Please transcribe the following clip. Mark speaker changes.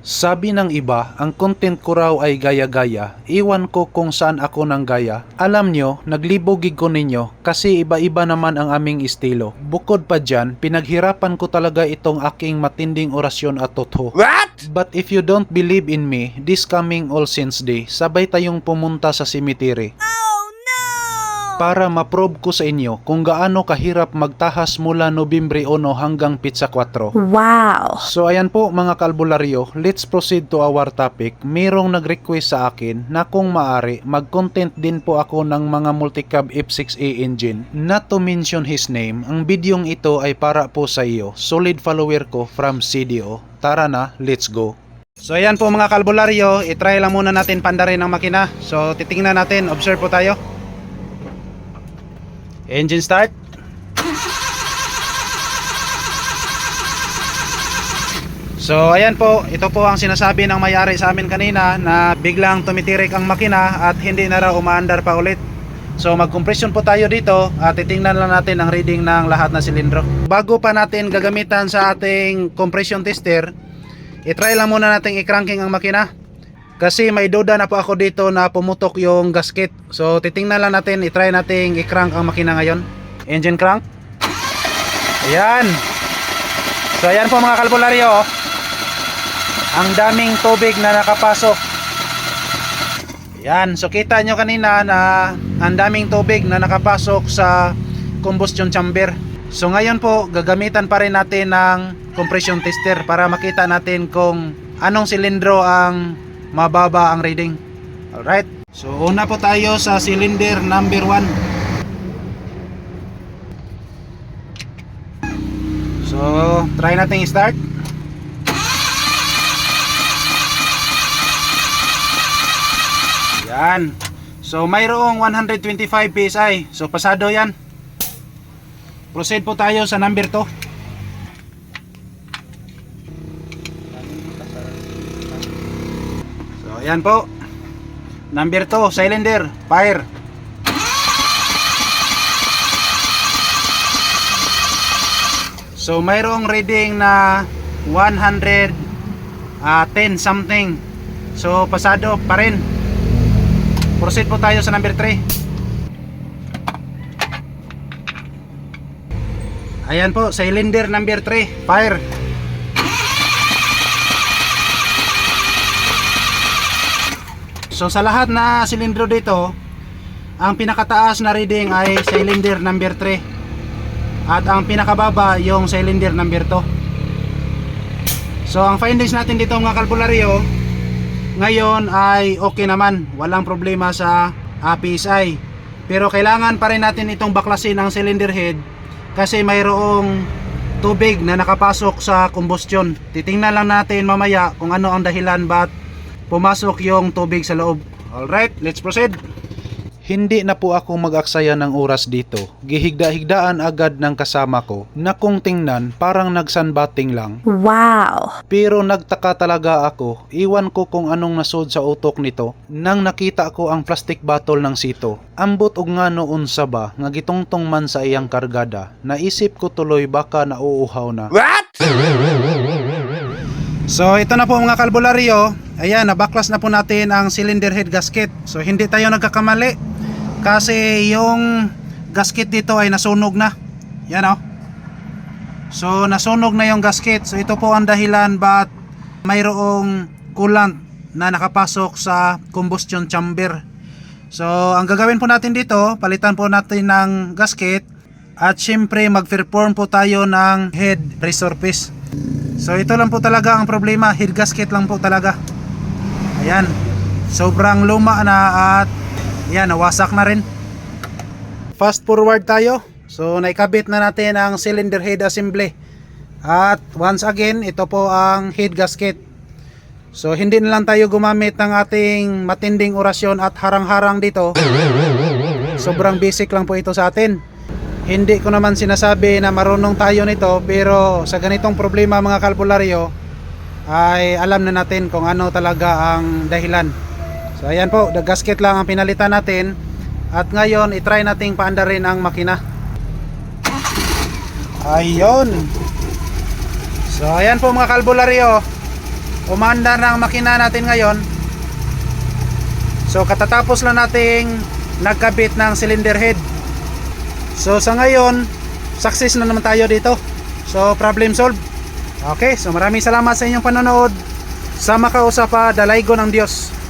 Speaker 1: Sabi ng iba, ang content ko raw ay gaya-gaya. Iwan ko kung saan ako nang gaya. Alam nyo, naglibogig ko ninyo kasi iba-iba naman ang aming estilo. Bukod pa dyan, pinaghirapan ko talaga itong aking matinding orasyon at totoo.
Speaker 2: What?
Speaker 1: But if you don't believe in me, this coming All Saints Day, sabay tayong pumunta sa cemetery. Para ma-probe ko sa inyo kung gaano kahirap magtahas mula Nobyembre 1 hanggang Pitsa 4.
Speaker 3: Wow!
Speaker 1: So ayan po mga kalbularyo, let's proceed to our topic. Merong nag-request sa akin na kung maari, mag-content din po ako ng mga multicab F6A engine. Not to mention his name, ang bidyong ito ay para po sa iyo, solid follower ko from CDO. Tara na, let's go! So ayan po mga kalbularyo, itry lang muna natin pandarin ang makina. So titingnan natin, observe po tayo. Engine start. So ayan po, ito po ang sinasabi ng may-ari sa amin kanina na biglang tumitirik ang makina at hindi na raw umaandar pa ulit. So mag-compression po tayo dito at titingnan lang natin ang reading ng lahat na silindro. Bago pa natin gagamitan sa ating compression tester, itry lang muna natin i-cranking ang makina. Kasi may duda na po ako dito na pumutok yung gasket. So titingnan lang natin, itry natin i-crank ang makina ngayon. Engine crank. Ayan. So ayan po mga kalbularyo. Ang daming tubig na nakapasok. Ayan. So kita nyo kanina na ang daming tubig na nakapasok sa combustion chamber. So ngayon po gagamitan pa rin natin ng compression tester para makita natin kung anong silindro ang mababa ang reading. Alright. So una po tayo sa cylinder number 1. So try natin i-start. Yan. So mayroong 125 PSI. So pasado yan. Proceed po tayo sa number 2. Ayan po. Number 2, cylinder, fire. So mayroong reading na 110 something. So pasado pa rin. Proceed po tayo sa number 3. Ayan po, cylinder number 3, fire. So sa lahat na silindro dito, ang pinakataas na reading ay cylinder number 3 at ang pinakababa yung cylinder number 2. So ang findings natin dito mga kalbularyo, ngayon ay okay naman, walang problema sa PSI. Pero kailangan pa rin natin itong baklasin ang cylinder head kasi mayroong tubig na nakapasok sa combustion. Titingnan lang natin mamaya kung ano ang dahilan ba't pumasok yung tubig sa loob. Alright, let's proceed. Hindi na po ako mag-aksaya ng oras dito. Gihigda-higdaan agad ng kasama ko na kung tingnan parang nagsunbathing lang.
Speaker 3: Wow!
Speaker 1: Pero nagtaka talaga ako, iwan ko kung anong nasod sa utok nito nang nakita ko ang plastic bottle ng sito. Ambot og nga noon sa ba, nga gitungtong man sa iyang kargada. Naisip ko tuloy baka nauuhaw na.
Speaker 2: What?
Speaker 1: So ito na po mga kalbularyo. Ayan, nabaklas na po natin ang cylinder head gasket. So hindi tayo nagkakamali kasi yung gasket dito ay nasunog na. Yan o. So nasunog na yung gasket. So ito po ang dahilan ba't mayroong coolant na nakapasok sa combustion chamber. So ang gagawin po natin dito, palitan po natin ng gasket at syempre mag-perform po tayo ng head resurface. So ito lang po talaga ang problema, head gasket lang po talaga. Ayan, sobrang luma na at ayan, nawasak na rin. Fast forward tayo. So naikabit na natin ang cylinder head assembly. At once again, ito po ang head gasket. So hindi na lang tayo gumamit ng ating matinding orasyon at harang-harang dito. Sobrang basic lang po ito sa atin. Hindi ko naman sinasabi na marunong tayo nito, pero sa ganitong problema mga kalbularyo ay alam na natin kung ano talaga ang dahilan. So ayan po, the gasket lang ang pinalitan natin. At ngayon, itry nating paandarin ang makina. Ayun. So ayan po mga kalbularyo. umandar ng makina natin ngayon. So katatapos lang nating nagkabit ng cylinder head. So sa ngayon, success na naman tayo dito. So problem solved. Okay, so maraming salamat sa inyong panonood. Sa makausa pa, dalaygo ng Diyos.